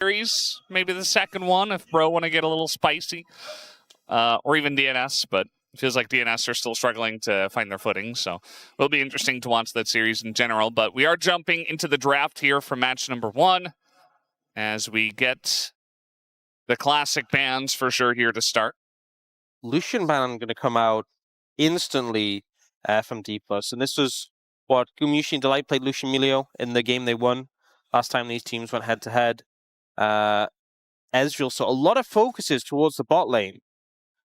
series, maybe the second one if Bro want to get a little spicy, or even DNS, but it feels like DNS are still struggling to find their footing, so it'll be interesting to watch that series in general. But we are jumping into the draft here for match number 1 as we get the classic bans for sure here to start. Lucian ban going to come out instantly from Dplus, and this was what Gumayusi and Delight played Lucian Melio in the game they won last time these teams went head to head. Ezreal, so a lot of focuses towards the bot lane.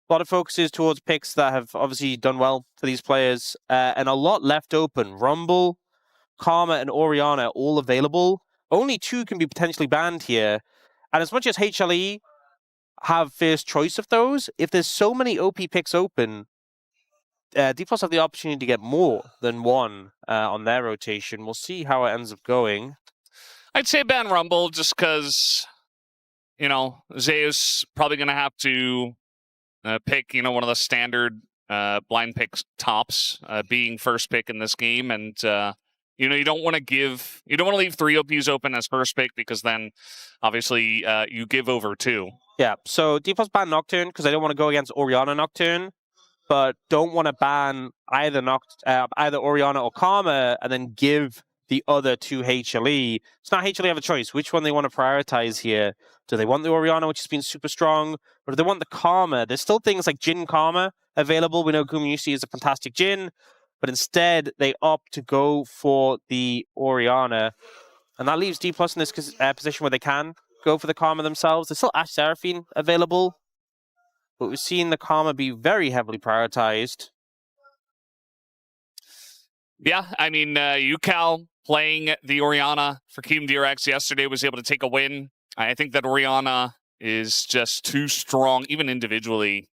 A lot of focuses towards picks that have obviously done well for these players, and a lot left open. Rumble, Karma, and Orianna all available. Only 2 can be potentially banned here. And as much as HLE have first choice of those, if there's so many OP picks open, Dplus have the opportunity to get more than 1 on their rotation. We'll see how it ends up going. I'd say ban Rumble just because, you know, Zeus probably going to have to pick, you know, one of the standard blind picks tops, being first pick in this game. And, you know, you don't want to leave 3 OPs open as first pick because then obviously you give over 2. Yeah, so Dplus ban Nocturne because they don't want to go against Orianna Nocturne, but don't want to ban either Orianna or Karma and then give the other to HLE. So now HLE have a choice which one they want to prioritize here. Do they want the Orianna, which has been super strong, or do they want the Karma? There's still things like Jhin Karma available. We know Gumayusi is a fantastic Jhin, but instead they opt to go for the Orianna, and that leaves Dplus in this position where they can go for the Karma themselves. There's still Ashe Seraphine available, but we've seen the Karma be very heavily prioritized. Yeah, I mean, UCal playing the Orianna for Team DRX yesterday was able to take a win. I think that Orianna is just too strong, even individually.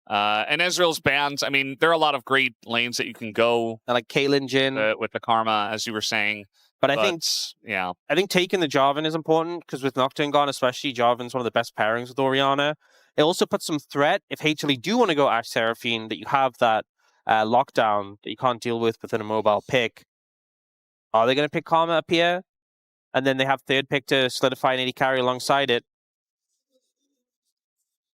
And Ezreal's bans, I mean, there are a lot of great lanes that you can go. Like Caitlyn, Jhin. With the Karma, as you were saying. But I think taking the Jarvan is important, because with Nocturne gone especially, Jarvan's one of the best pairings with Orianna. It also puts some threat, if HLE do want to go Ashe Seraphine, that you have that lockdown that you can't deal with within a mobile pick. Are they going to pick Karma up here? And then they have third pick to solidify an AD carry alongside it?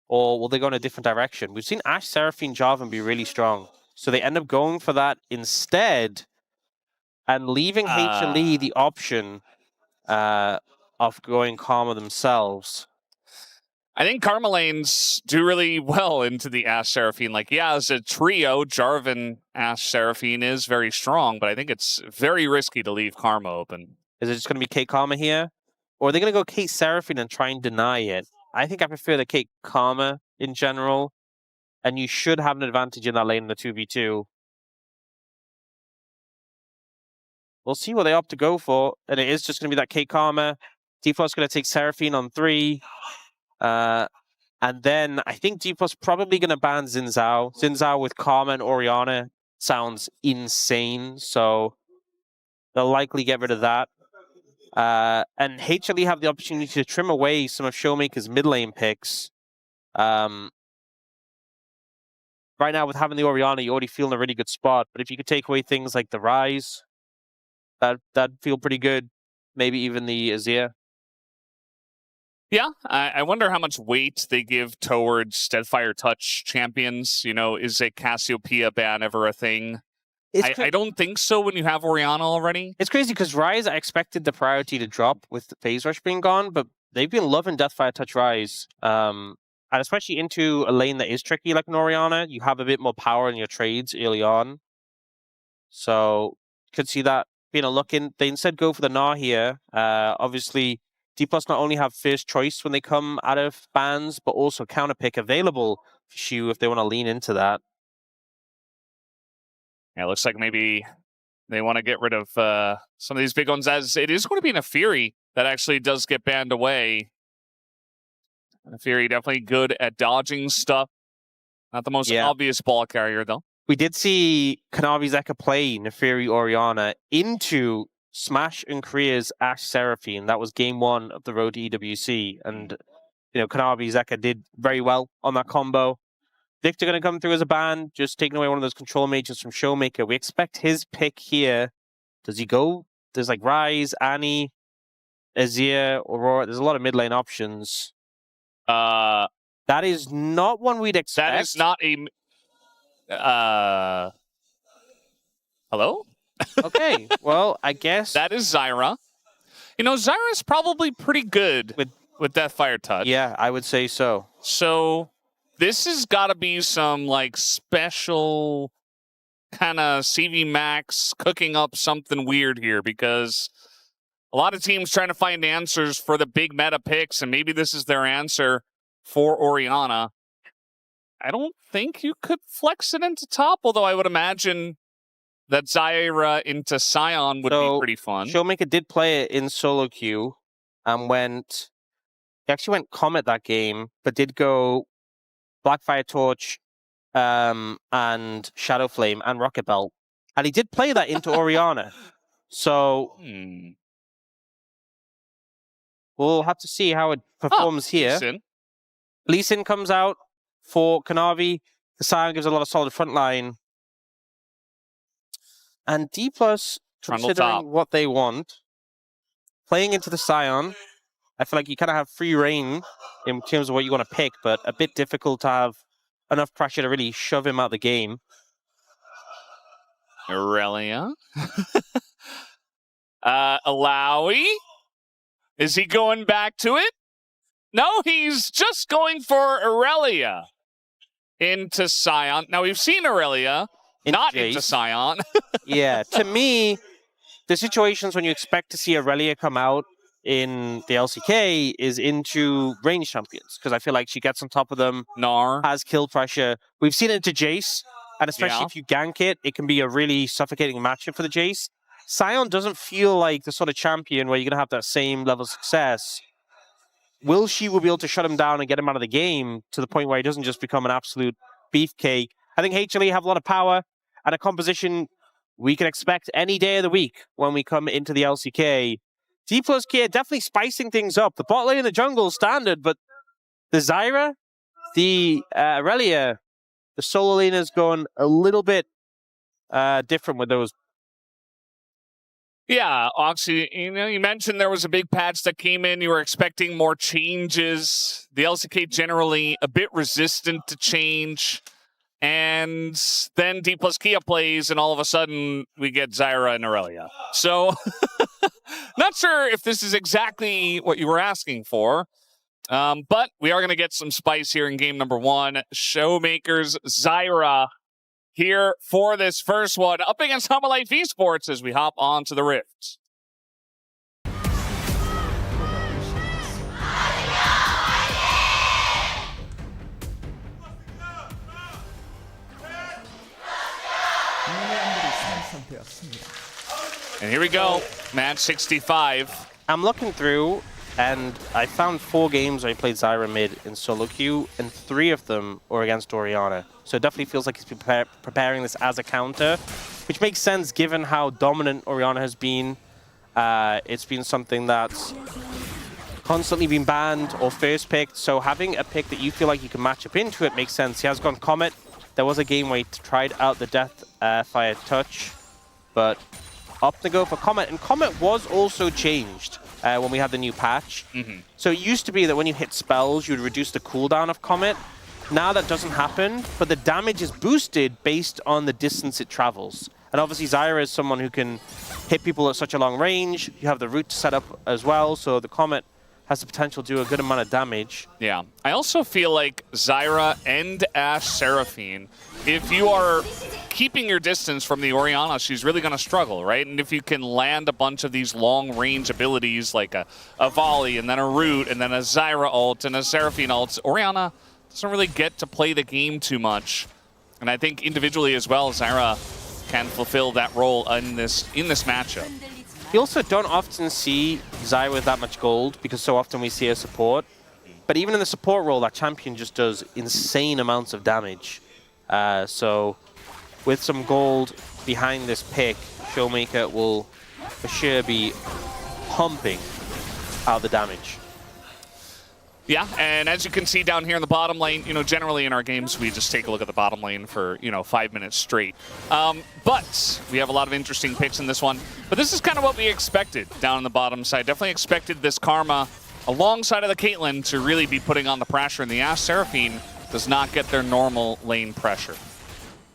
Or will they go in a different direction? We've seen Ashe Seraphine Jarvan be really strong, so they end up going for that instead, and leaving HLE the option of going Karma themselves. I think Karma lanes do really well into the Ashe Seraphine. Like, yeah, as a trio, Jarvan, Ashe, Seraphine is very strong, but I think it's very risky to leave Karma open. Is it just going to be Kate Karma here? Or are they going to go Kate Seraphine and try and deny it? I think I prefer the Kate Karma in general, and you should have an advantage in that lane in the 2v2. We'll see what they opt to go for, and it is just going to be that Kate Karma. Dplus going to take Seraphine on 3. And then I think Dplus probably going to ban Xin Zhao. Xin Zhao with Karma and Orianna sounds insane, so they'll likely get rid of that. And HLE have the opportunity to trim away some of ShowMaker's mid lane picks. Right now, with having the Orianna, you already feel in a really good spot. But if you could take away things like the Rise, that'd feel pretty good. Maybe even the Azir. Yeah, I wonder how much weight they give towards Deadfire Touch champions. You know, is a Cassiopeia ban ever a thing? I don't think so when you have Orianna already. It's crazy because Rise, I expected the priority to drop with the Phase Rush being gone, but they've been loving Deathfire Touch Rise. And especially into a lane that is tricky like an Orianna, you have a bit more power in your trades early on. So, could see that being a look in. They instead go for the Gnar here. Obviously, Dplus not only have first choice when they come out of bans, but also counter pick available for Shu if they want to lean into that. Yeah, it looks like maybe they want to get rid of some of these big ones, as it is going to be a Fury that actually does get banned away. Fury definitely good at dodging stuff. Not the most obvious ball carrier, though. We did see Kanavi Zeka play Neferi Orianna into Smash and Korea's Ashe Seraphine. That was game 1 of the road to EWC. And, you know, Kanavi Zeka did very well on that combo. Victor going to come through as a ban, just taking away one of those control mages from ShowMaker. We expect his pick here. Does he go? There's like Rise, Annie. Azir, Aurora. There's a lot of mid lane options. That is not one we'd expect. That is not a... hello? Okay, well, I guess... That is Zyra. You know, Zyra's probably pretty good with Deathfire Touch. Yeah, I would say so. So this has got to be some, like, special kind of CV Max cooking up something weird here, because a lot of teams trying to find answers for the big meta picks, and maybe this is their answer for Orianna. I don't think you could flex it into top, although I would imagine that Zyra into Sion would be pretty fun. ShowMaker did play it in solo queue and he actually went Comet that game, but did go Blackfire Torch and Shadow Flame and Rocket Belt. And he did play that into Orianna. So we'll have to see how it performs here. Lee Sin comes out for Kanavi. The Sion gives a lot of solid front line. And Dplus, considering what they want, playing into the Sion, I feel like you kind of have free reign in terms of what you want to pick, but a bit difficult to have enough pressure to really shove him out of the game. Irelia. Alawi. Is he going back to it? No, he's just going for Irelia into Sion. Now, we've seen Irelia not into Sion. Yeah, to me, the situations when you expect to see Irelia come out in the LCK is into range champions, because I feel like she gets on top of them, has kill pressure. We've seen it into Jace, and especially if you gank it, it can be a really suffocating matchup for the Jace. Sion doesn't feel like the sort of champion where you're going to have that same level of success. Will she be able to shut him down and get him out of the game to the point where he doesn't just become an absolute beefcake? I think HLE have a lot of power and a composition we can expect any day of the week when we come into the LCK. Dplus Kia definitely spicing things up. The bot lane in the jungle is standard, but the Zyra, the Irelia, the solo lane is going a little bit different with those. Yeah, Oxy, you mentioned there was a big patch that came in. You were expecting more changes. The LCK generally a bit resistant to change. And then Dplus Kia plays, and all of a sudden we get Zyra and Irelia. So, not sure if this is exactly what you were asking for. But we are going to get some spice here in game number 1. ShowMaker's Zyra here for this first one, up against Hanwha Life eSports as we hop on to the Rift. And here we go, match 65. I'm looking through, and I found 4 games where I played Zyra mid in solo queue, and 3 of them were against Orianna. So it definitely feels like he's preparing this as a counter, which makes sense given how dominant Orianna has been. It's been something that's constantly been banned or first picked, so having a pick that you feel like you can match up into it makes sense. He has gone Comet. There was a game where he tried out the Deathfire Touch, but opted to go for Comet. And Comet was also changed when we had the new patch. So it used to be that when you hit spells, you would reduce the cooldown of Comet. Now that doesn't happen, but the damage is boosted based on the distance it travels. And obviously Zyra is someone who can hit people at such a long range. You have the root set up as well, so the Comet has the potential to do a good amount of damage. Yeah. I also feel like Zyra and Ashe Seraphine, if you are keeping your distance from the Orianna, she's really going to struggle, right? And if you can land a bunch of these long-range abilities like a volley and then a root and then a Zyra ult and a Seraphine ult, Orianna doesn't really get to play the game too much. And I think individually as well, Zyra can fulfill that role in this matchup. You also don't often see Zyra with that much gold, because so often we see her support. But even in the support role, that champion just does insane amounts of damage. So with some gold behind this pick, ShowMaker will for sure be pumping out the damage. Yeah, and as you can see down here in the bottom lane, you know, generally in our games, we just take a look at the bottom lane for, you know, 5 minutes straight. But we have a lot of interesting picks in this one. But this is kind of what we expected down on the bottom side. Definitely expected this Karma alongside of the Caitlyn to really be putting on the pressure, and the Ashe Seraphine does not get their normal lane pressure.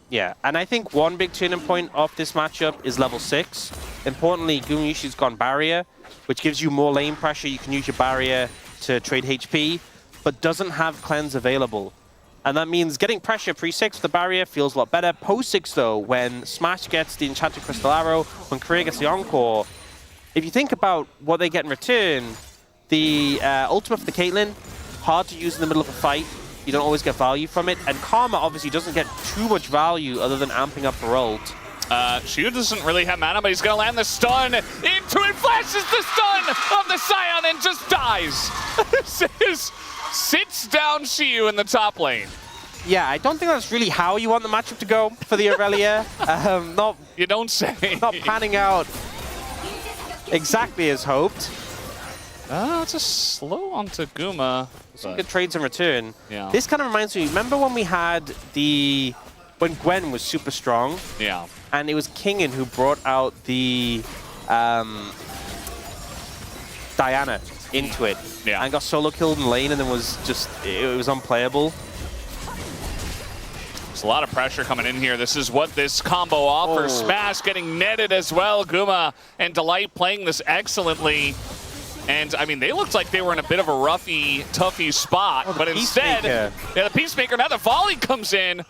Yeah, and I think one big turning point of this matchup is level 6. Importantly, Gumayusi's gone barrier, which gives you more lane pressure. You can use your barrier to trade HP, but doesn't have cleanse available. And that means getting pressure pre-6 with the barrier feels a lot better. Post-6 though, when Smash gets the Enchanted Crystal Arrow, when Korea gets the Encore, if you think about what they get in return, the ultimate for the Caitlyn, hard to use in the middle of a fight. You don't always get value from it. And Karma obviously doesn't get too much value other than amping up her ult. Siwoo doesn't really have mana, but he's going to land the stun into it, flashes the stun of the Sion and just dies. Sits down Siwoo in the top lane. Yeah, I don't think that's really how you want the matchup to go for the Irelia. You don't say. Not panning out exactly as hoped. It's a slow onto Guma. Some good trades in return. Yeah. This kind of reminds me, remember when we had when Gwen was super strong? Yeah. And it was Kingen who brought out the Diana into it. Yeah. And got solo killed in lane and then was just, it was unplayable. There's a lot of pressure coming in here. This is what this combo offers. Oh. Smash getting netted as well. Guma and Delight playing this excellently. And, I mean, they looked like they were in a bit of a roughy, toughy spot. But instead, the Peacemaker, now the volley comes in.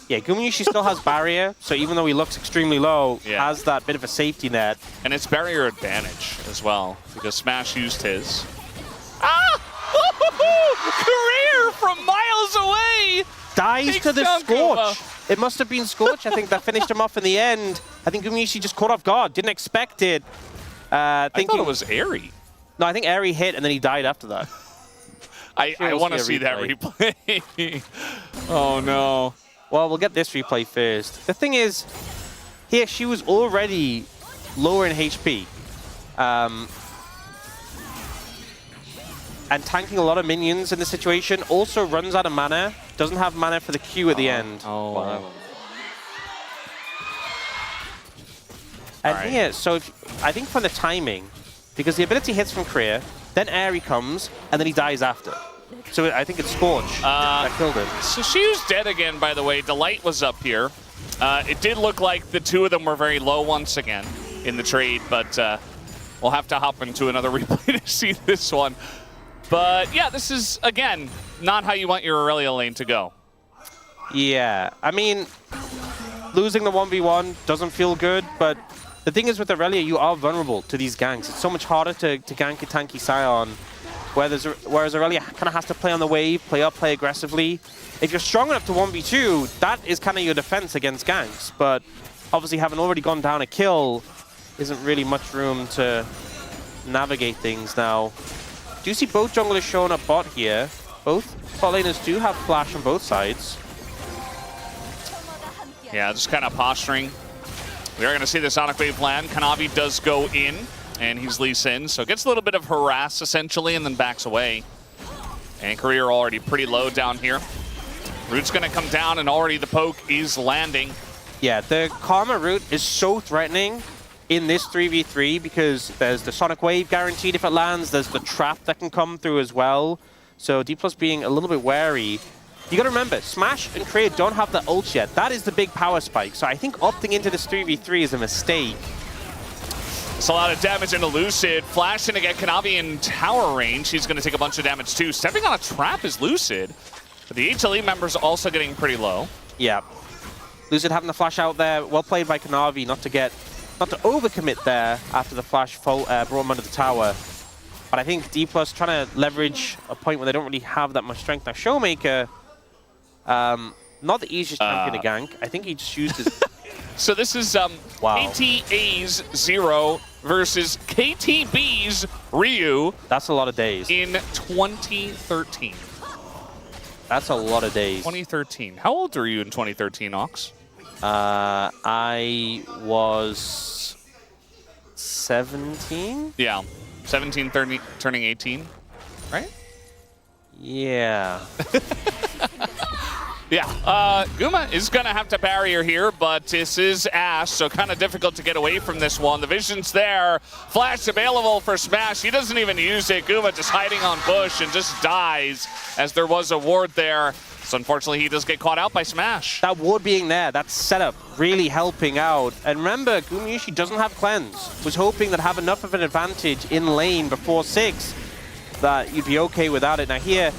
Yeah, Gumayusi still has barrier, so even though he looks extremely low, has that bit of a safety net. And it's barrier advantage as well, because Smash used his. Career from miles away! Dies to the Scorch. It must have been Scorch, I think, that finished him off in the end. I think Gumayusi just caught off guard, didn't expect it. I thought it was Airy. No, I think Airy hit and then he died after that. I want to see that replay. Oh, no. Well, we'll get this replay first. The thing is, here she was already lower in HP. And tanking a lot of minions in this situation. Also runs out of mana. Doesn't have mana for the Q at the end. Oh, wow. And here, so I think for the timing, because the ability hits from Korea, then Airy comes, and then he dies after. So I think it's Scorch that killed him. So Siwoo's dead again, by the way. Delight was up here. It did look like the two of them were very low once again in the trade, but we'll have to hop into another replay to see this one. But yeah, this is, again, not how you want your Irelia lane to go. Yeah, I mean, losing the 1v1 doesn't feel good, but the thing is with Irelia, you are vulnerable to these ganks. It's so much harder to gank a tanky Sion, whereas Irelia kind of has to play on the wave, play up, play aggressively. If you're strong enough to 1v2, that is kind of your defense against ganks, but obviously having already gone down a kill, isn't really much room to navigate things now. Do you see both junglers showing up bot here? Both bot laners do have flash on both sides. Yeah, just kind of posturing. We are going to see the Sonic Wave land. Kanavi does go in, and he's Lee Sin, so gets a little bit of harass, essentially, and then backs away. And career already pretty low down here. Root's going to come down, and already the poke is landing. Yeah, the Karma root is so threatening in this 3v3 because there's the Sonic Wave guaranteed if it lands, there's the trap that can come through as well. So Dplus being a little bit wary. You gotta remember, Smash and Korea don't have the ult yet. That is the big power spike. So I think opting into this 3v3 is a mistake. It's a lot of damage into Lucid. Flashing to get Kanavi in tower range. He's gonna take a bunch of damage too. Stepping on a trap is Lucid. But the HLE members also getting pretty low. Yeah. Lucid having the flash out there. Well played by Kanavi not to overcommit there after the flash brought him under the tower. But I think Dplus trying to leverage a point where they don't really have that much strength. Now ShowMaker, not the easiest champion to gank. I think he just used his... So this is KTA's 0 versus KTB's Ryu. That's a lot of days. In 2013. That's a lot of days. 2013. How old were you in 2013, Aux? I was 17. Yeah, 17 turning 18, right? Yeah. Yeah, Guma is going to have to barrier here, but this is Ashe, so kind of difficult to get away from this one. The vision's there. Flash available for Smash. He doesn't even use it. Guma just hiding on bush and just dies as there was a ward there. So unfortunately, he does get caught out by Smash. That ward being there, that setup really helping out. And remember, Gumayusi doesn't have cleanse. Was hoping that have enough of an advantage in lane before 6 that you'd be okay without it. Now here,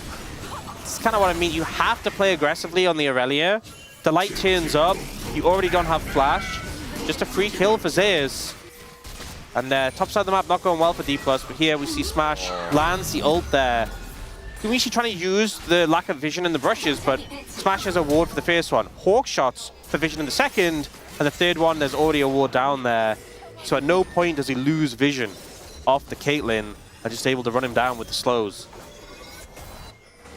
it's kind of what I mean. You have to play aggressively on the Irelia. The light turns up. You already don't have flash. Just a free kill for Zeus. And top side of the map not going well for Dplus, but here we see Smash lands the ult there. Gumayusi trying to use the lack of vision in the brushes, but Smash has a ward for the first one. Hawk shots for vision in the second, and the third one, there's already a ward down there. So at no point does he lose vision off the Caitlyn, and just able to run him down with the slows.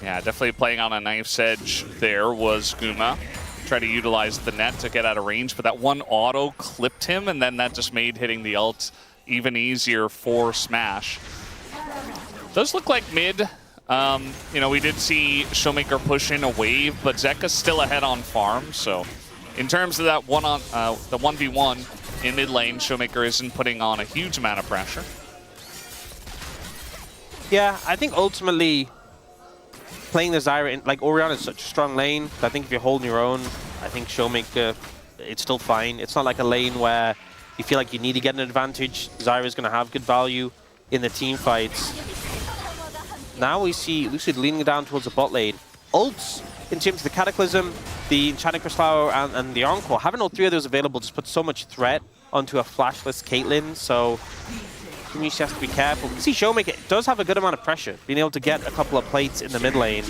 Yeah, definitely playing on a knife's edge there was Guma. Tried to utilize the net to get out of range, but that one auto clipped him, and then that just made hitting the ult even easier for Smash. Does look like mid. You know, we did see ShowMaker push in a wave, but Zeka's still ahead on farm, so in terms of that the 1v1 in mid lane, ShowMaker isn't putting on a huge amount of pressure. Yeah, I think ultimately playing the Zyra, in, like Orianna is such a strong lane, I think if you're holding your own, I think ShowMaker, it's still fine. It's not like a lane where you feel like you need to get an advantage. Zyra is going to have good value in the team fights. Now we see Lucid leaning down towards the bot lane. Ults, in terms of the Cataclysm, the Enchanting Crystal, and the Encore, having all three of those available just puts so much threat onto a flashless Caitlyn, so Gumayusi has to be careful. You see ShowMaker does have a good amount of pressure, being able to get a couple of plates in the mid lane.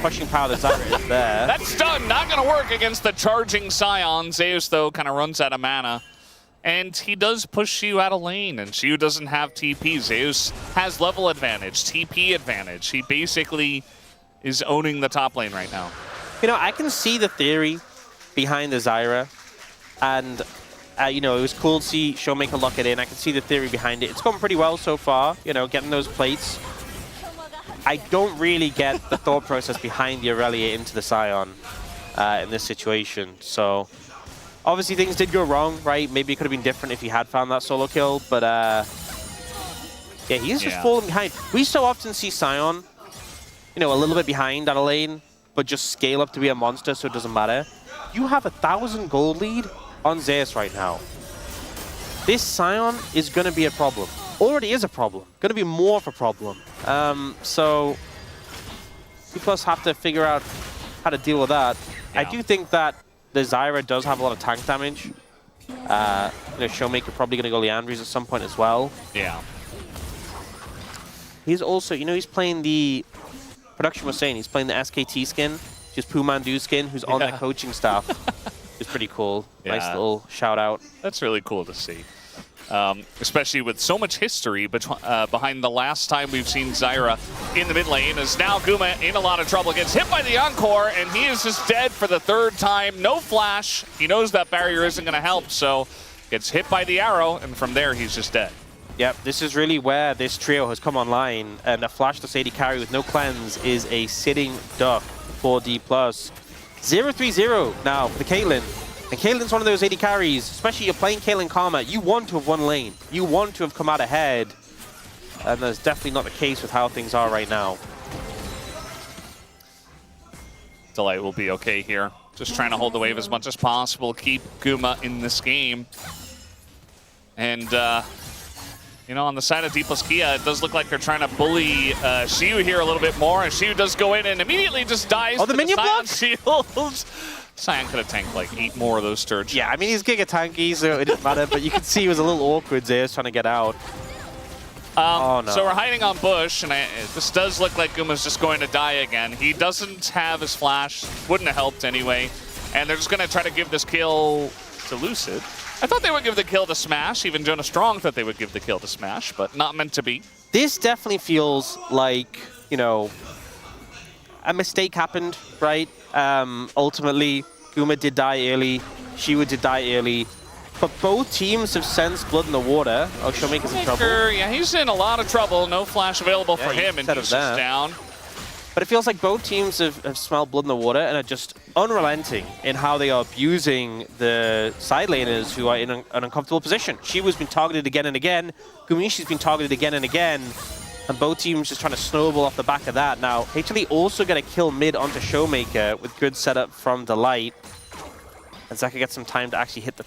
Pushing power to Zyra is there. That stun not going to work against the charging Sion. Zeus, though, kind of runs out of mana. And he does push you out of lane, and Siwoo doesn't have TP. Zeus has level advantage, TP advantage. He basically is owning the top lane right now. You know, I can see the theory behind the Zyra, and you know, it was cool to see ShowMaker lock it in. I can see the theory behind it. It's gone pretty well so far, you know, getting those plates. I don't really get the thought process behind the Irelia into the Sion in this situation. So, obviously things did go wrong, right? Maybe it could have been different if he had found that solo kill, but yeah, he's just falling behind. We so often see Sion, you know, a little bit behind out of lane, but just scale up to be a monster so it doesn't matter. You have 1,000 gold lead on Zeus right now. This Sion is going to be a problem. Already is a problem. Going to be more of a problem. So Dplus have to figure out how to deal with that. Yeah. I do think that the Zyra does have a lot of tank damage. You know, ShowMaker probably going to go Leandries at some point as well. Yeah. He's also, you know, he's playing the, production was saying, he's playing the SKT skin, just Pumandu skin, who's on that coaching staff. It's pretty cool. Yeah. Nice little shout out. That's really cool to see. Especially with so much history behind the last time we've seen Zyra in the mid lane, as now Guma in a lot of trouble, gets hit by the Encore, and he is just dead for the third time. No flash. He knows that barrier isn't going to help, so gets hit by the arrow, and from there he's just dead. Yep, this is really where this trio has come online, and a flashless AD carry with no cleanse is a sitting duck for Dplus. 0-3-0 now for the Caitlyn. And Caitlyn's one of those AD carries, especially you're playing Caitlyn Karma, you want to have won lane. You want to have come out ahead. And that's definitely not the case with how things are right now. Delight will be okay here. Just trying to hold the wave as much as possible, keep Guma in this game. And, you know, on the side of Dplus Kia, it does look like they're trying to bully Siwoo here a little bit more. And Siwoo does go in and immediately just dies. Oh, the minion block? Shields. Sion could have tanked like 8 more of those sturges. Yeah, I mean, he's giga tanky, so it didn't matter. But you can see he was a little awkward there, trying to get out. Oh, no. So we're hiding on bush, and this does look like Guma's just going to die again. He doesn't have his flash. Wouldn't have helped anyway. And they're just going to try to give this kill to Lucid. I thought they would give the kill to Smash. Even Jonah Strong thought they would give the kill to Smash, but not meant to be. This definitely feels like, you know, a mistake happened, right? Ultimately, Guma did die early, Siwoo did die early, but both teams have sensed blood in the water. Oh, ShowMaker's in trouble. Yeah, he's in a lot of trouble. No flash available for him, and he's just down. But it feels like both teams have smelled blood in the water and are just unrelenting in how they are abusing the side laners who are in an uncomfortable position. Siwoo's been targeted again and again. Gumayusi's been targeted again and again. And both teams just trying to snowball off the back of that. Now, HLE also going to kill mid onto ShowMaker with good setup from Delight. And Zeka gets some time to actually hit the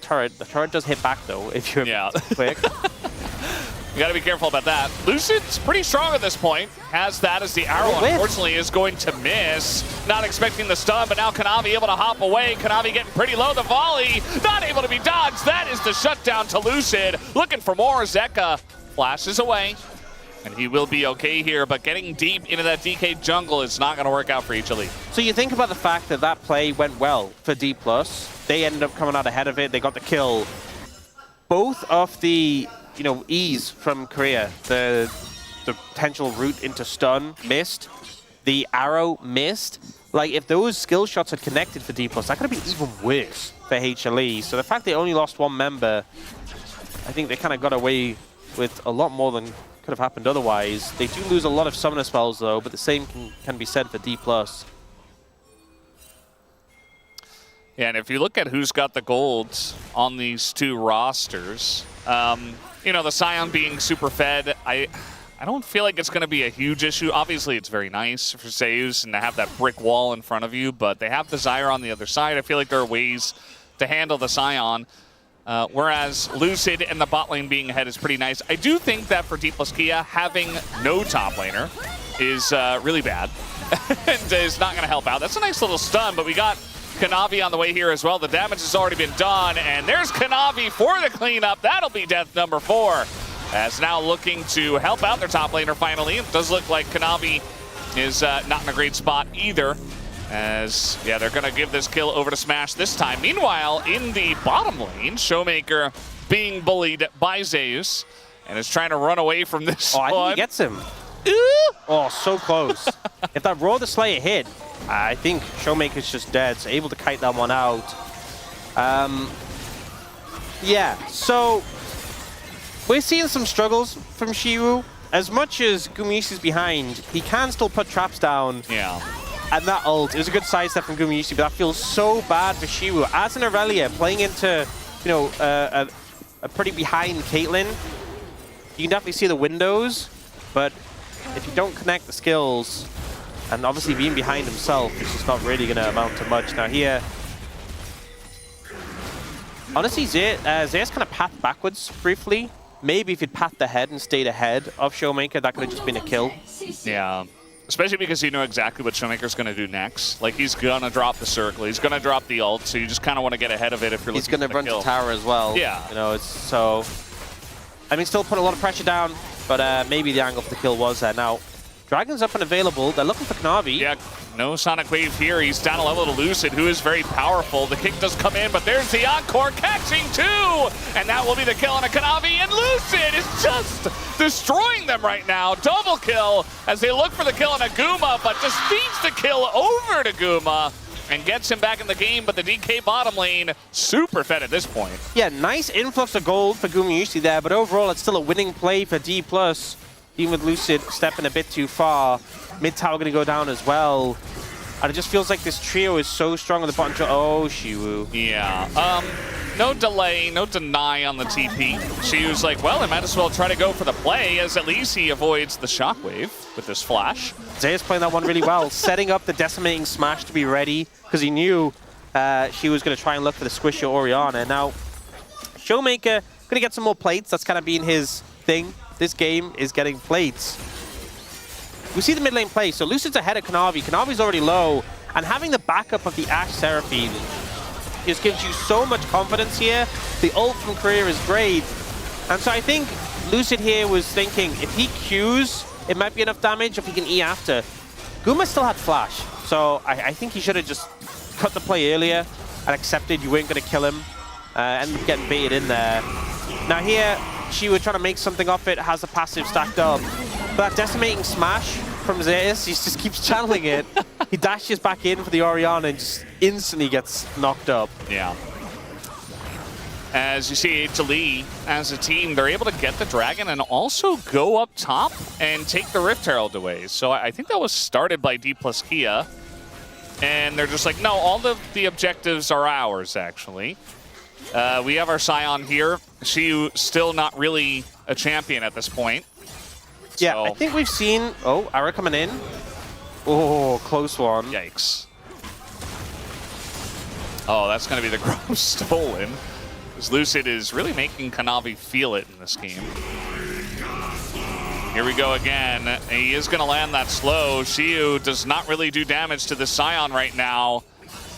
turret. The turret does hit back, though, if you're quick. You got to be careful about that. Lucid's pretty strong at this point. Has that as the arrow, unfortunately, is going to miss. Not expecting the stun, but now Kanavi able to hop away. Kanavi getting pretty low. The volley, not able to be dodged. That is the shutdown to Lucid. Looking for more. Zeka flashes away. And he will be okay here, but getting deep into that DK jungle is not going to work out for HLE. So you think about the fact that that play went well for Dplus. They ended up coming out ahead of it. They got the kill. Both of the E's from Korea, the potential route into stun missed, the arrow missed. Like, if those skill shots had connected for Dplus, that could have been even worse for HLE. So the fact they only lost one member, I think they kind of got away with a lot more than could have happened otherwise. They do lose a lot of summoner spells, though, but the same can be said for Dplus. Yeah, and if you look at who's got the golds on these two rosters, the Sion being super fed, I don't feel like it's going to be a huge issue. Obviously, it's very nice for Zeus and to have that brick wall in front of you, but they have the Zyra on the other side. I feel like there are ways to handle the Sion, whereas Lucid and the bot lane being ahead is pretty nice. I do think that for Dplus Kia, having no top laner is really bad and is not going to help out. That's a nice little stun, but we got Kanavi on the way here as well. The damage has already been done, and there's Kanavi for the cleanup. That'll be death number 4. As now looking to help out their top laner finally. It does look like Kanavi is not in a great spot either. As, yeah, they're going to give this kill over to Smash this time. Meanwhile, in the bottom lane, ShowMaker being bullied by Zeus and is trying to run away from this one. I think he gets him. Oh, so close. If that Roar the Slayer hit, I think ShowMaker's just dead, so able to kite that one out. Yeah, so we're seeing some struggles from Siwoo. As much as Gumayusi's behind, he can still put traps down. Yeah. And that ult, it was a good sidestep from Gumayusi, but that feels so bad for Siwoo. As an Irelia, playing into, a pretty behind Caitlyn, you can definitely see the windows, but if you don't connect the skills, and obviously being behind himself, it's just not really going to amount to much. Now here, honestly, Zeus kind of pathed backwards briefly. Maybe if he'd pathed ahead and stayed ahead of ShowMaker, that could have just been a kill. Yeah. Especially because you know exactly what ShowMaker's going to do next. Like, he's going to drop the circle. He's going to drop the ult, so you just kind of want to get ahead of it if you're looking for the kill. He's going to run to tower as well. Yeah. It's so... I mean, still put a lot of pressure down, but maybe the angle for the kill was there. Now, Dragon's up and available. They're looking for Kanavi. Yeah, no Sonic Wave here. He's down a level to Lucid, who is very powerful. The kick does come in, but there's the Encore catching 2! And that will be the kill on a Kanavi, and Lucid is just destroying them right now. Double kill as they look for the kill on a Guma, but just feeds the kill over to Guma and gets him back in the game, but the DK bottom lane super fed at this point. Yeah, nice influx of gold for Gumayusi there, but overall it's still a winning play for Dplus. Even with Lucid stepping a bit too far. Mid tower going to go down as well. And it just feels like this trio is so strong on the bottom. Oh, Siwoo. Yeah. No delay, no deny on the TP. Siwoo's like, well, I might as well try to go for the play, as at least he avoids the shockwave with this flash. Zeus playing that one really well, setting up the decimating smash to be ready, because he knew she was going to try and look for the squishy Orianna. Now, ShowMaker going to get some more plates. That's kind of been his thing. This game is getting plates. We see the mid lane play, so Lucid's ahead of Kanavi. Kanavi's already low, and having the backup of the Ashe Seraphine just gives you so much confidence here. The ult from Korea is great, and so I think Lucid here was thinking, if he Qs, it might be enough damage, if he can E after. Guma still had flash, so I think he should have just cut the play earlier and accepted you weren't going to kill him, and getting baited in there. Now here, Siwoo trying to make something off it, has the passive stacked up. But that decimating smash from Zeus, he just keeps channeling it. He dashes back in for the Orianna and just instantly gets knocked up. Yeah. As you see HLE as a team, they're able to get the Dragon and also go up top and take the Rift Herald away. So I think that was started by Dplus Kia. And they're just like, no, all of the objectives are ours, actually. We have our Sion here. Siwoo still not really a champion at this point. Yeah, So. I think we've seen... Oh, Ara coming in. Oh, close one. Yikes. Oh, that's going to be the Grove stolen. Lucid is really making Kanavi feel it in this game. Here we go again. He is going to land that slow. Siwoo does not really do damage to the Sion right now,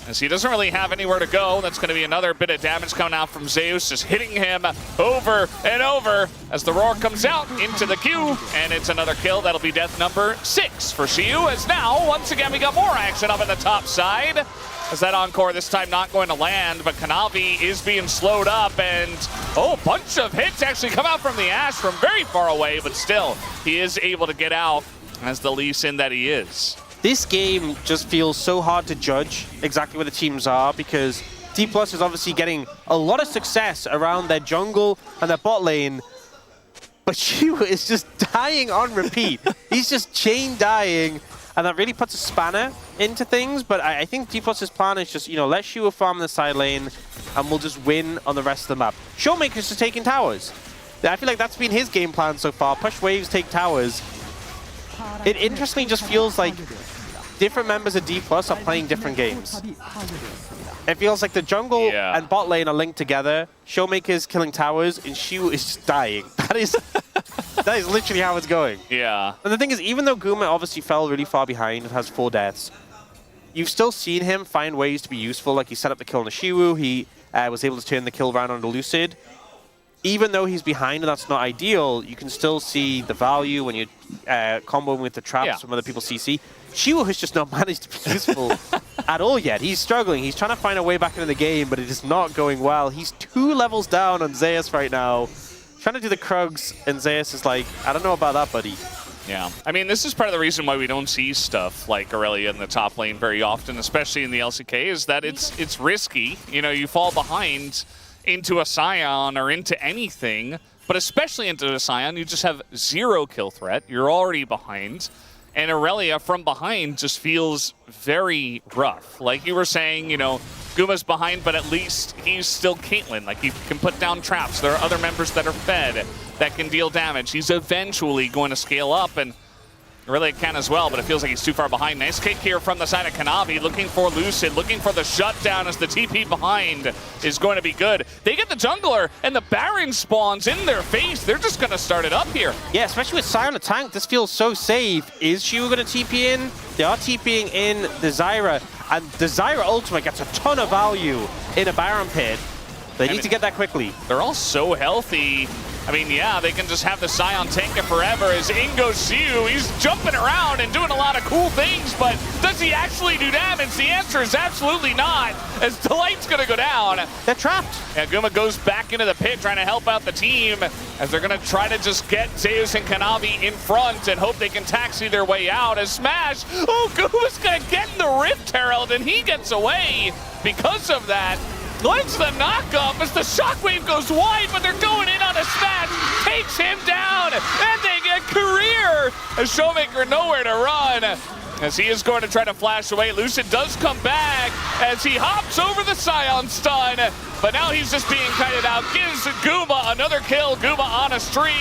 as he doesn't really have anywhere to go. That's going to be another bit of damage coming out from Zeus, just hitting him over and over as the roar comes out into the queue, and it's another kill. That'll be death number 6 for Siwoo, as now, once again, we got more action up in the top side. As that encore this time not going to land, but Kanavi is being slowed up, and oh, a bunch of hits actually come out from the Ashe from very far away, but still, he is able to get out as the Lee Sin that he is. This game just feels so hard to judge exactly where the teams are, because Dplus is obviously getting a lot of success around their jungle and their bot lane, but Siwoo is just dying on repeat. He's just chain dying. And that really puts a spanner into things, but I think Dplus's plan is just, you know, let Siwoo farm the side lane, and we'll just win on the rest of the map. ShowMaker's just taking towers. I feel like that's been his game plan so far. Push waves, take towers. It interestingly just feels like different members of Dplus are playing different games. It feels like the jungle and bot lane are linked together. ShowMaker's killing towers, and Siwoo is just dying. That is literally how it's going. Yeah. And the thing is, even though Guma obviously fell really far behind and has 4 deaths, you've still seen him find ways to be useful. Like, he set up the kill on the Siwoo. He was able to turn the kill around on the Lucid. Even though he's behind and that's not ideal, you can still see the value when you're comboing with the traps from other people's CC. Siwoo has just not managed to be useful at all yet. He's struggling. He's trying to find a way back into the game, but it is not going well. He's 2 levels down on Zeus right now. Trying to do the Krugs, and Zeus is like, I don't know about that, buddy. Yeah. I mean, this is part of the reason why we don't see stuff like Irelia in the top lane very often, especially in the LCK, is that it's risky. You know, you fall behind into a Sion or into anything, but especially into a Sion, you just have 0 kill threat. You're already behind. And Irelia from behind just feels very rough. Like you were saying, you know, Guma's behind, but at least he's still Caitlyn. Like, he can put down traps. There are other members that are fed that can deal damage. He's eventually going to scale up, and Irelia can as well, but it feels like he's too far behind. Nice kick here from the side of Kanavi, looking for Lucid, looking for the shutdown as the TP behind is going to be good. They get the jungler, and the Baron spawns in their face. They're just going to start it up here. Yeah, especially with Sion on the tank, this feels so safe. Is Siwoo going to TP in? They are TPing in the Zyra, and the Zyra ultimate gets a ton of value in a Baron pit. They need to get that quickly. They're all so healthy. I mean, yeah, they can just have the Sion tank it forever. As in goes Siwoo, he's jumping around and doing a lot of cool things, but does he actually do damage? The answer is absolutely not, as Delight's going to go down. They're trapped. And Guma goes back into the pit trying to help out the team, as they're going to try to just get Zeus and Kanavi in front and hope they can taxi their way out. As Smash, oh, Guma's going to get in the Rift Herald, and he gets away because of that. Likes the knockup as the shockwave goes wide, but they're going in on a Smash, takes him down, and they get career. A ShowMaker nowhere to run, as he is going to try to flash away. Lucid does come back as he hops over the Sion stun, but now he's just being kited out. Gives Guma another kill, Guma on a streak,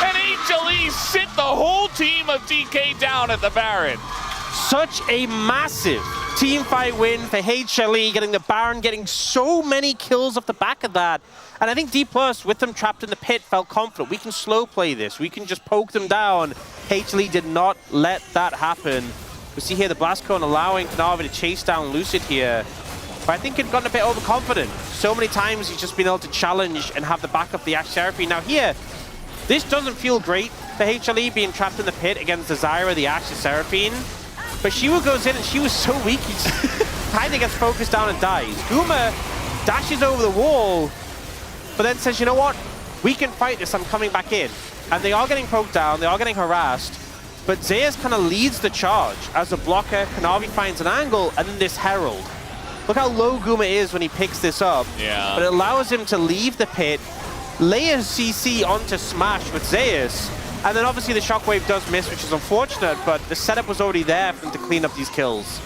and HLE sit the whole team of DK down at the Baron. Such a massive team fight win for HLE, getting the Baron, getting so many kills off the back of that. And I think Dplus, with them trapped in the pit, felt confident. We can slow play this. We can just poke them down. HLE did not let that happen. We see here the Blast Cone allowing Kanavi to chase down Lucid here. But I think he'd gotten a bit overconfident. So many times he's just been able to challenge and have the back of the Ashe Seraphine. Now here, this doesn't feel great for HLE being trapped in the pit against the Zyra, the Ashe, the Seraphine. But Siwoo goes in, and she was so weak, he just kind of gets focused down and dies. Guma dashes over the wall, but then says, you know what? We can fight this, I'm coming back in. And they are getting poked down, they are getting harassed, but Zeus kind of leads the charge as a blocker. Kanavi finds an angle, and then this Herald. Look how low Guma is when he picks this up. Yeah. But it allows him to leave the pit, lay a CC onto Smash with Zeus, and then obviously the Shockwave does miss, which is unfortunate, but the setup was already there for him to clean up these kills.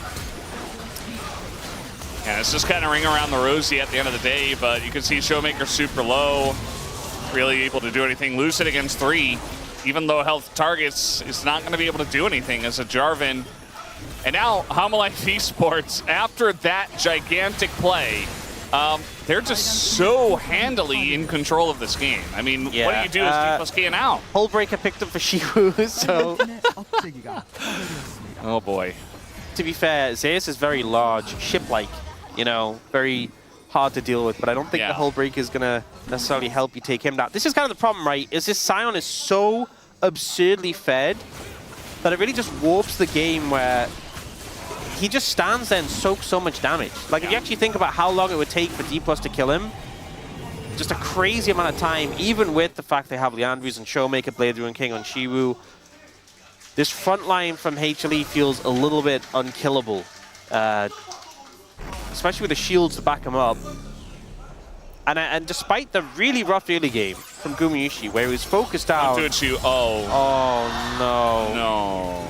Yeah, it's just kind of ring around the rosy at the end of the day, but you can see ShowMaker super low, really able to do anything. Lucid against 3, even though health targets is not going to be able to do anything as a Jarvan. And now Hanwha Life eSports, after that gigantic play, they're just so handily in control of this game. I mean, yeah, what do you do as Dplus Kia now? Hullbreaker picked up for Siwoo, so... Oh boy. To be fair, Zeus is very large, ship-like, you know, very hard to deal with, but I don't think the Hullbreaker is going to necessarily help you take him down. This is kind of the problem, right, is this Sion is so absurdly fed that it really just warps the game where he just stands there and soaks so much damage. Like, if you actually think about how long it would take for Dplus to kill him, just a crazy amount of time, even with the fact they have Leandries and ShowMaker, Blade Ruin King on Siwoo. This front line from HLE feels a little bit unkillable, especially with the shields to back him up. And despite the really rough early game from Gumayusi, where he was focused out... Don't do it, oh. Oh, no. No.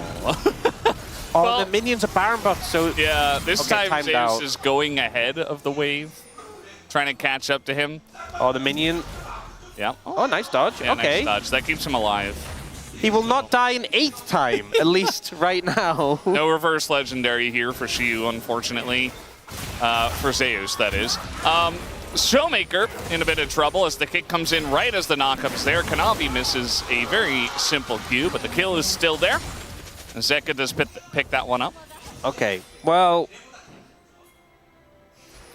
Oh, well, the minions are Baron buffed, so... Yeah, this time Zeus out. is going ahead of the wave, trying to catch up to him. Oh, the minion... Yeah. Oh, nice dodge. Yeah, okay. Nice dodge. That keeps him alive. He will not die an 8th time, at least right now. No reverse legendary here for Siwoo, unfortunately. For Zeus, that is. ShowMaker in a bit of trouble as the kick comes in right as the knockup's there. Kanavi misses a very simple Q, but the kill is still there. And Zeka does pick that one up. Okay, well...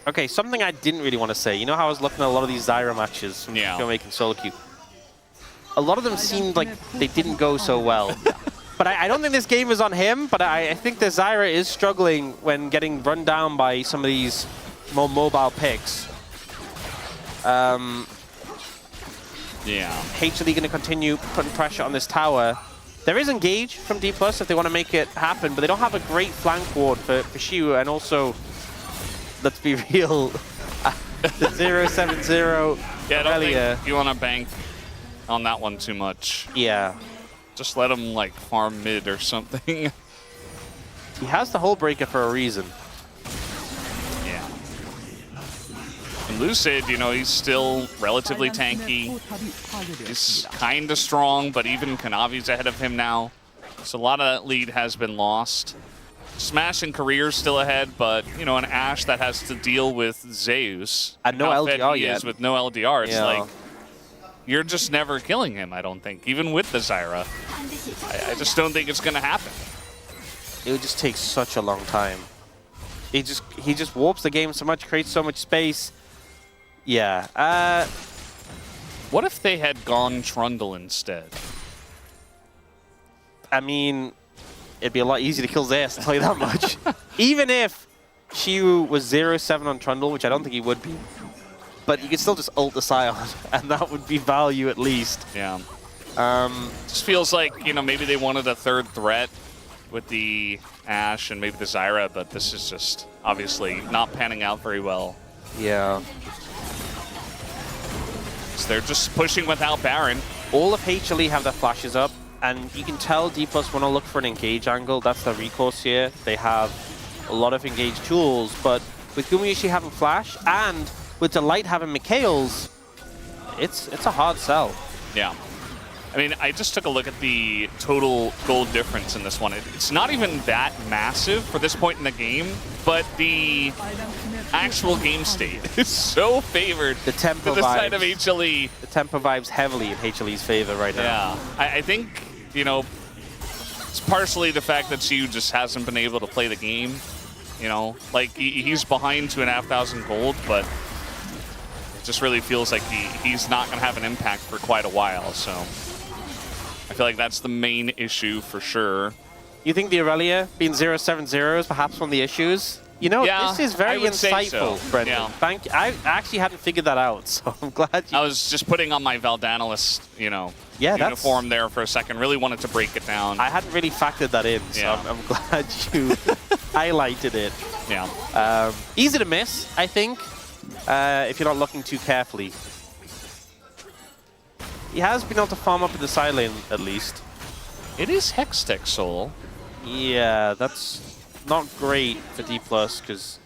Okay, something I didn't really want to say. You know how I was looking at a lot of these Zyra matches from ShowMaker and solo queue? A lot of them seemed like they didn't go so well. But I don't think this game is on him, but I think the Zyra is struggling when getting run down by some of these more mobile picks. HLE going to continue putting pressure on this tower. There is engage from Dplus if they want to make it happen, but they don't have a great flank ward for Siwoo, and also, let's be real, the 0-7-0 Yeah, I don't think you want to bank on that one too much. Yeah. Just let him, like, farm mid or something. He has the Hullbreaker for a reason. Yeah. And Lucid, you know, he's still relatively tanky. He's kind of strong, but even Kanavi's ahead of him now. So a lot of that lead has been lost. Smash and Career's still ahead, but, you know, an Ashe that has to deal with Zeus. And no LDR he yet. Is with no LDR, it's like, you're just never killing him, I don't think. Even with the Zyra. I just don't think it's going to happen. It would just take such a long time. He just warps the game so much, creates so much space. Yeah. What if they had gone Trundle instead? I mean, it'd be a lot easier to kill Zeus, I'll tell you that much. Even if Siwoo was 0-7 on Trundle, which I don't think he would be. But you could still just ult the Sion, and that would be value at least. Yeah. Just feels like, you know, maybe they wanted a third threat with the Ashe and maybe the Zyra, but this is just obviously not panning out very well. Yeah. So they're just pushing without Baron. All of HLE have their flashes up, and you can tell Dplus want to look for an engage angle. That's the recourse here. They have a lot of engage tools, but with Gumayusi having flash and with Delight having Mikhail's, it's a hard sell. Yeah. I mean, I just took a look at the total gold difference in this one. It's not even that massive for this point in the game, but the actual game state is so favored the tempo to the vibes, side of HLE. The tempo vibes heavily in HLE's favor right now. Yeah. I think, you know, it's partially the fact that Siwoo just hasn't been able to play the game. You know, like, he's behind 2,500 gold, but it just really feels like he's not going to have an impact for quite a while, so I feel like that's the main issue for sure. You think the Irelia being 0-7-0 is perhaps one of the issues? You know, this is very insightful, so. Brendan. Yeah. Thank you. I actually hadn't figured that out, so I'm glad you... I was just putting on my Valdanalist, you know, uniform there for a second. Really wanted to break it down. I hadn't really factored that in, so I'm glad you highlighted it. Yeah. Easy to miss, I think, if you're not looking too carefully. He has been able to farm up in the side lane, at least. It is Hextech Soul. Yeah, that's not great for Dplus, because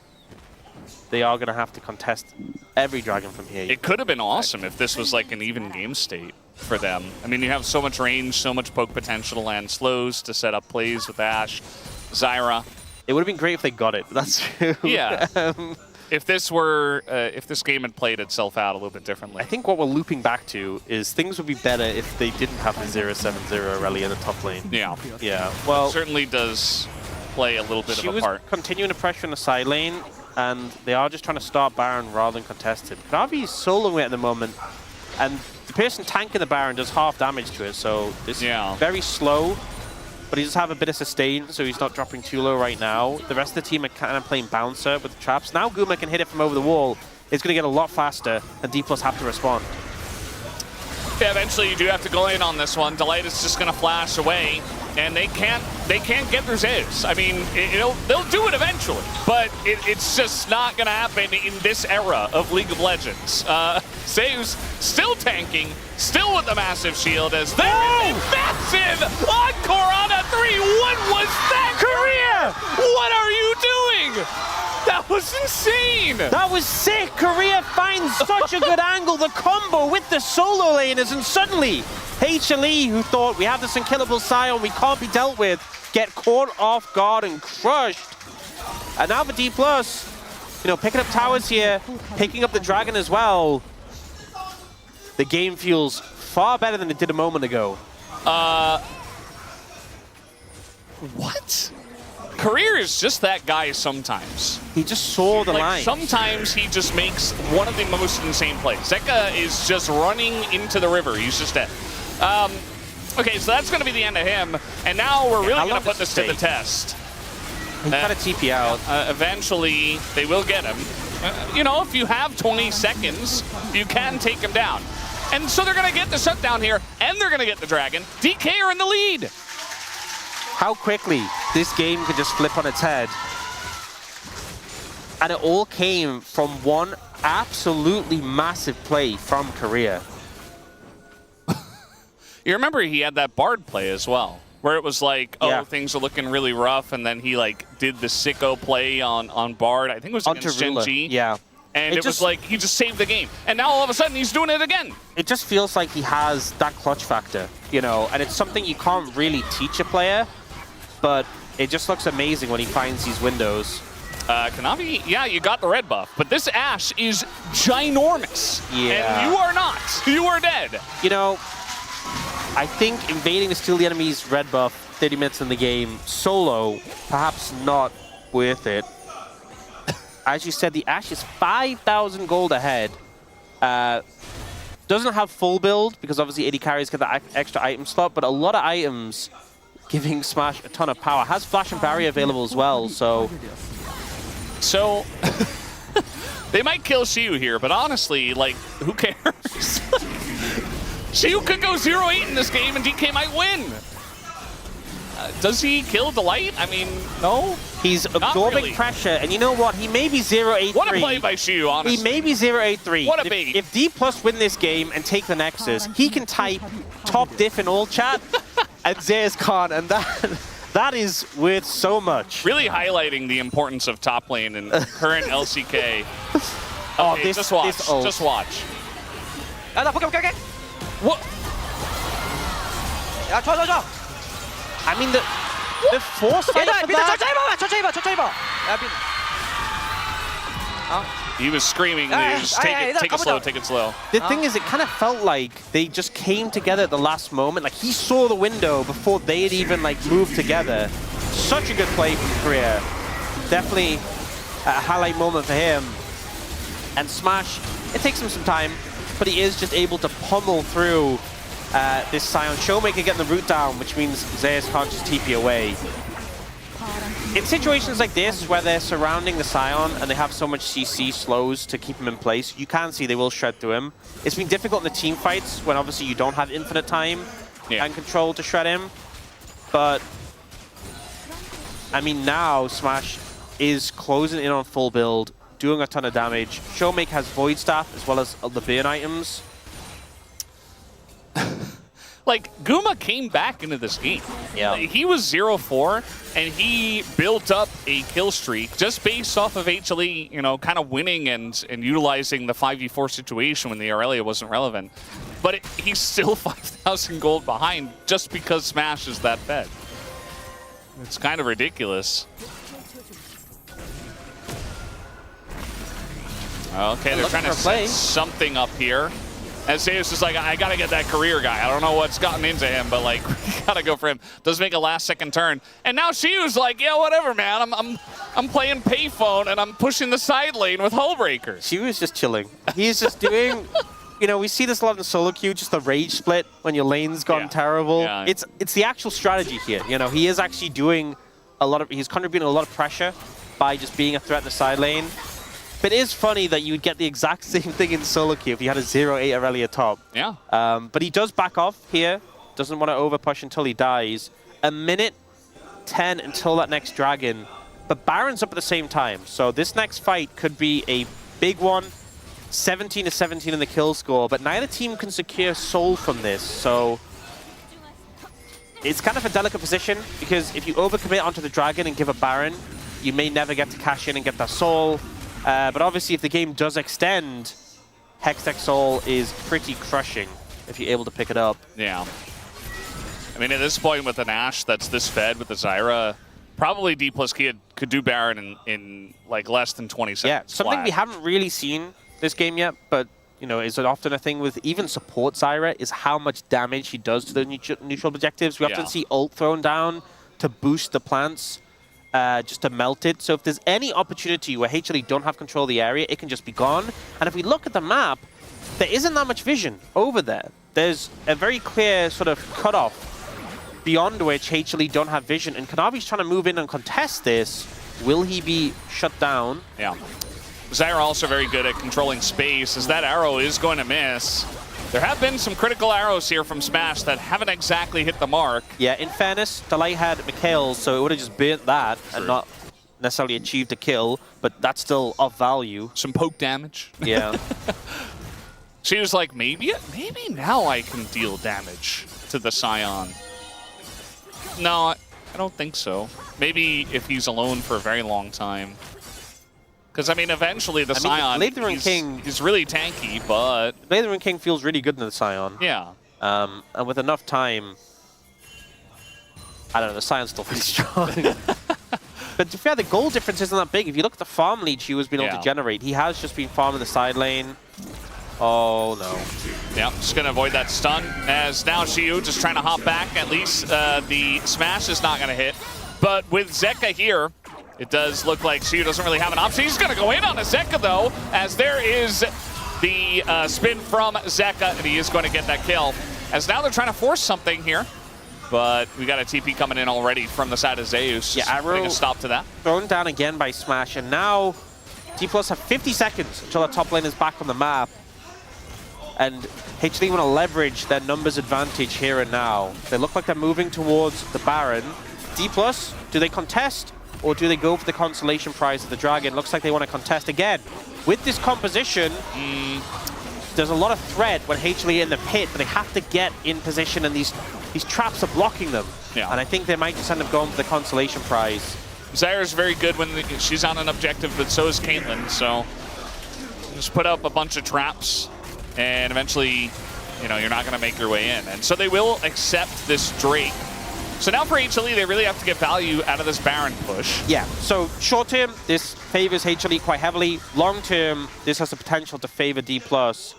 they are going to have to contest every dragon from here. It could have been awesome if this was like an even game state for them. I mean, you have so much range, so much poke potential, and slows to set up plays with Ashe, Zyra. It would have been great if they got it, that's true. Yeah. If this were, if this game had played itself out a little bit differently. I think what we're looping back to is things would be better if they didn't have the 0-7-0 Irelia in the top lane. Yeah. Yeah, well... It certainly does play a little bit of a part. She was continuing to pressure in the side lane, and they are just trying to start Baron rather than contest it. Kanavi is soloing it at the moment, and the person tanking the Baron does half damage to it, so it's very slow. But he does have a bit of sustain, so he's not dropping too low right now. The rest of the team are kind of playing bouncer with the traps. Now Guma can hit it from over the wall. It's going to get a lot faster, and Dplus have to respond. Yeah, eventually you do have to go in on this one. Delight is just going to flash away, and they can't get their Zeus. I mean, they'll do it eventually, but it's just not going to happen in this era of League of Legends. Zeus still tanking, still with the massive shield as there is a massive encore on a 3. What was that? Korea! What are you doing? That was insane! That was sick! Korea finds such a good angle, the combo with the solo laners, and suddenly HLE, who thought we have this unkillable Sion, we can't be dealt with, get caught off guard and crushed. And now for Dplus, you know, picking up towers here, picking up the dragon as well. The game feels far better than it did a moment ago. What? Career is just that guy sometimes. He just saw the line. Sometimes he just makes one of the most insane plays. Zeka is just running into the river. He's just dead. Okay, so that's going to be the end of him. And now we're really going to put this to the test. He got a TP out. Eventually, they will get him. You know, if you have 20 seconds, you can take him down. And so they're going to get the shutdown here, and they're going to get the dragon. DK are in the lead. How quickly this game could just flip on its head. And it all came from one absolutely massive play from Korea. You remember he had that Bard play as well, where it was like, oh, things are looking really rough, and then he like did the sicko play on Bard. I think it was against Genji. Yeah. And it was like, he just saved the game. And now all of a sudden, he's doing it again. It just feels like he has that clutch factor, you know, and it's something you can't really teach a player, but it just looks amazing when he finds these windows. Kanavi, yeah, you got the red buff, but this Ashe is ginormous. Yeah. And you are not. You are dead. You know, I think invading to steal the enemy's red buff 30 minutes in the game solo, perhaps not worth it. As you said, the Ashe is 5,000 gold ahead. Doesn't have full build, because obviously AD carries get that extra item slot, but a lot of items giving Smash a ton of power. Has Flash and Barrier available as well, so... So, they might kill Siwoo here, but honestly, like, who cares? Siwoo could go 0-8 in this game, and DK might win. Does he kill Delight? I mean, no. He's absorbing pressure, and you know what? He may be 0-8-3. What a play by Siwoo, honestly. He may be 0-8-3. What a bait. If Dplus win this game and take the Nexus, he can type top diff in all chat, and Zeus can't, and that is worth so much. Really highlighting the importance of top lane in current LCK. Oh, Okay, just watch. Just watch. What? I mean, the foresight for that... He was screaming, just take it slow, take it slow. The thing is, it kind of felt like they just came together at the last moment. Like, he saw the window before they had even, like, moved together. Such a good play from Korea. Definitely a highlight moment for him. And Smash, it takes him some time, but he is just able to pummel through this Sion. ShowMaker getting the root down, which means Zeus can't just TP away. In situations like this, where they're surrounding the Sion and they have so much CC slows to keep him in place, you can see they will shred through him. It's been difficult in the team fights when obviously you don't have infinite time and control to shred him. But, I mean, now Smash is closing in on full build, doing a ton of damage. ShowMaker has Void Staff as well as the burn items. Like, Guma came back into this game. Yeah. He was 0-4, and he built up a kill streak just based off of HLE, you know, kind of winning and utilizing the 5v4 situation when the Irelia wasn't relevant. But he's still 5,000 gold behind just because Smash is that fed. It's kind of ridiculous. Okay, they're trying to set something up here. And Zeus is like, I gotta get that career guy. I don't know what's gotten into him, but like, we gotta go for him. Does make a last-second turn, and now Siwoo's like, yeah, whatever, man. I'm playing payphone and I'm pushing the side lane with hull breakers. Siwoo's just chilling. He's just doing, you know, we see this a lot in solo queue, just the rage split when your lane's gone terrible. Yeah. It's the actual strategy here. You know, he is actually doing a lot of, he's contributing a lot of pressure by just being a threat in the side lane. But it is funny that you would get the exact same thing in solo queue if you had a 0-8 Irelia top. Yeah. But he does back off here. Doesn't want to overpush until he dies. A minute 10 until that next dragon. But Baron's up at the same time. So this next fight could be a big one. 17-17 in the kill score. But neither team can secure soul from this. So it's kind of a delicate position. Because if you overcommit onto the dragon and give a Baron, you may never get to cash in and get that soul. But obviously, if the game does extend, Hextech Soul is pretty crushing if you're able to pick it up. Yeah. I mean, at this point with an Ashe that's this fed with the Zyra, probably Dplus Kia could do Baron in like less than 20 seconds. Yeah, something flat. we haven't really seen this game yet, but you know, is often a thing with even support Zyra is how much damage he does to the neutral objectives. We often see ult thrown down to boost the plants. Just to melt it. So if there's any opportunity where HLE don't have control of the area, it can just be gone. And if we look at the map, there isn't that much vision over there. There's a very clear sort of cutoff beyond which HLE don't have vision. And Kanavi's trying to move in and contest this. Will he be shut down? Yeah. Zyra also very good at controlling space, as that arrow is going to miss. There have been some critical arrows here from Smash that haven't exactly hit the mark. Yeah, in fairness, Delight had Mikhail's, so it would have just burnt that and not necessarily achieved a kill, but that's still of value. Some poke damage. Yeah. She was like, maybe now I can deal damage to the Sion. No, I don't think so. Maybe if he's alone for a very long time. Because, I mean, eventually the Sion, he's really tanky, but... Blade King feels really good in the Sion. Yeah. And with enough time, I don't know, the Sion's still pretty strong. But to be fair, the goal difference isn't that big. If you look at the farm lead Siwoo's been able to generate, he has just been farming the side lane. Oh, no. Yeah, just going to avoid that stun, as now Siwoo just trying to hop back. At least the smash is not going to hit. But with Zeka here, it does look like Siwoo doesn't really have an option. He's going to go in on a Zeka, though, as there is the spin from Zeka, and he is going to get that kill. As now they're trying to force something here, but we got a TP coming in already from the side of Zeus. Yeah, Arrow putting a stop to that. Thrown down again by Smash, and now Dplus have 50 seconds until the top lane is back on the map. And HLE want to leverage their numbers advantage here and now. They look like they're moving towards the Baron. Dplus, do they contest? Or do they go for the consolation prize of the Dragon? Looks like they want to contest again. With this composition, there's a lot of threat when HLE in the pit, but they have to get in position, and these traps are blocking them. Yeah. And I think they might just end up going for the consolation prize. Zyra's very good when she's on an objective, but so is Caitlyn. So just put up a bunch of traps, and eventually, you know, you're not going to make your way in. And so they will accept this Drake. So now for HLE, they really have to get value out of this Baron push. Yeah, so short term, this favors HLE quite heavily. Long term, this has the potential to favor Dplus.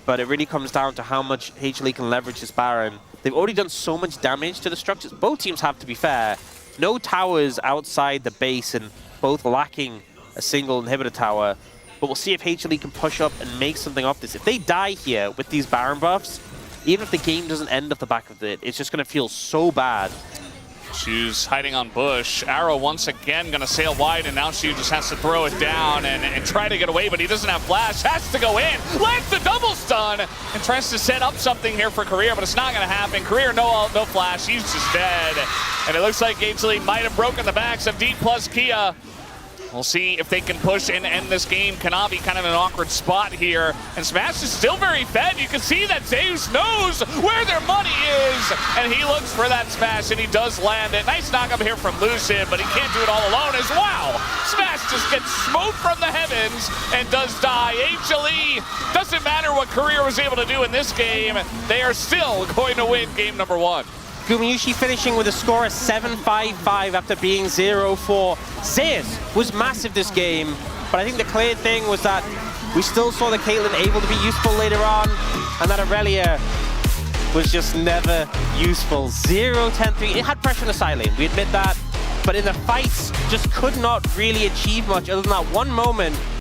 But it really comes down to how much HLE can leverage this Baron. They've already done so much damage to the structures. Both teams have to be fair. No towers outside the base, and both lacking a single inhibitor tower. But we'll see if HLE can push up and make something of this. If they die here with these Baron buffs, even if the game doesn't end off the back of it, it's just going to feel so bad. She's hiding on bush. Arrow once again going to sail wide, and now she just has to throw it down and try to get away, but he doesn't have flash. Has to go in, lands the double stun, and tries to set up something here for Career, but it's not going to happen. Career, no flash. He's just dead. And it looks like HLE might have broken the backs of Dplus Kia. We'll see if they can push and end this game. Kanavi kind of in an awkward spot here. And Smash is still very fed. You can see that Zeus knows where their money is. And he looks for that Smash, and he does land it. Nice knock up here from Lucid, but he can't do it all alone as wow. Smash just gets smoked from the heavens and does die. HLE, doesn't matter what Career was able to do in this game. They are still going to win game number 1. Gumayusi finishing with a score of 7-5-5 after being 0-4. Zeus was massive this game, but I think the clear thing was that we still saw the Caitlyn able to be useful later on, and that Irelia was just never useful. 0-10-3. It had pressure on the side lane, we admit that, but in the fights, just could not really achieve much other than that one moment